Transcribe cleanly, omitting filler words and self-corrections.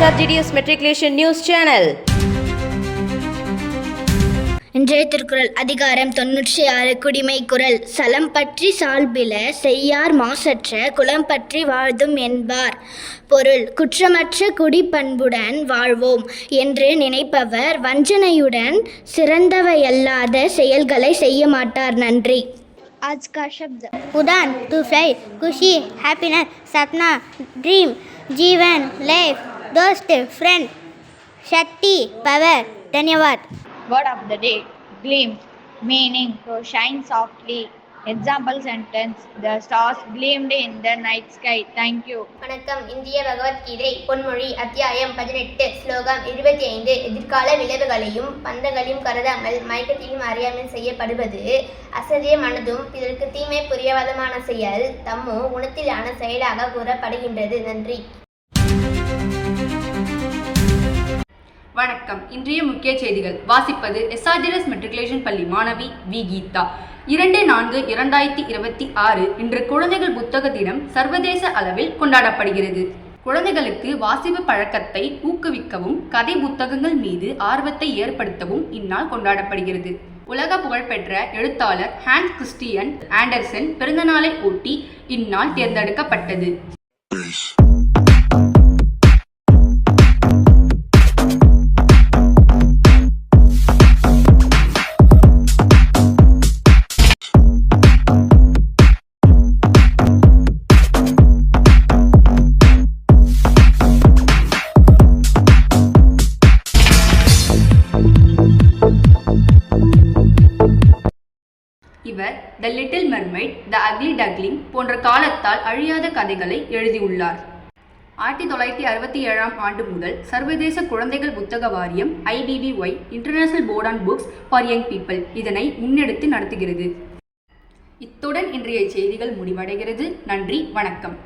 SRGDS Matriculation News Channel. இன்றைய திருக்குறள் அதிகாரம் 96 குடிமை குறள். சலம் பற்றி சால்பில செய்யார் மாசற்ற குலம் பற்றி வாழ்தும் என்பார். பொருள்: குற்றமற்ற குடிப்பண்புடன் வாழ்வோம் என்று நினைப்பவர் வஞ்சனையுடன் சிறந்தவையல்லாத செயல்களை செய்ய மாட்டார். நன்றி. आज का शब्द उड़ान, टू फ्लाई, खुशी, हैप्पीनेस, सपना, ड्रीम, जीवन, लाइफ, दोस्त, फ्रेंड, शक्ति, पावर. धन्यवाद. Word of the day: gleam, meaning to shine softly. Example sentence: the stars gleamed in the night sky. Thank you. வணக்கம். இந்திய பகவத்கீதை பொன்மொழி அத்தியாயம் 18 ஸ்லோகம் 25. எதிர்கால விளைவுகளையும் பந்தங்களையும் கருதாமல் மயக்கத்தையும் அறியாமல் செய்யப்படுவது அசதிய மனதும் பிறருக்கு தீமை புரியவதமான செயல் தம்மோ குணத்திலான செயலாக கூறப்படுகின்றது. நன்றி. வணக்கம். இன்றைய முக்கிய செய்திகள் வாசிப்பது SRGDS மெட்ரிகுலேஷன் பள்ளி மாணவி வி கீதா. 2/4/2026 இன்று குழந்தைகள் புத்தக தினம் சர்வதேச அளவில் கொண்டாடப்படுகிறது. குழந்தைகளுக்கு வாசிப்பு பழக்கத்தை ஊக்குவிக்கவும் கதை புத்தகங்கள் மீது ஆர்வத்தை ஏற்படுத்தவும் இந்நாள் கொண்டாடப்படுகிறது. உலக புகழ்பெற்ற எழுத்தாளர் ஹான்ஸ் கிறிஸ்டியன் ஆண்டர்சன் பிறந்தநாளை ஒட்டி இந்நாள் தேர்ந்தெடுக்கப்பட்டது. இவர் the little mermaid, the ugly duckling போன்ற காலத்தால் அழியாத கதைகளை எழுதியுள்ளார். 1967 ஆண்டு முதல் சர்வதேச குழந்தைகள் புத்தக வாரியம் IBBY international board on books for young people இதனை முன்னெடுத்து நடத்துகிறது. இத்துடன் இன்றைய செய்திகள் முடிவடைகிறது. நன்றி, வணக்கம்.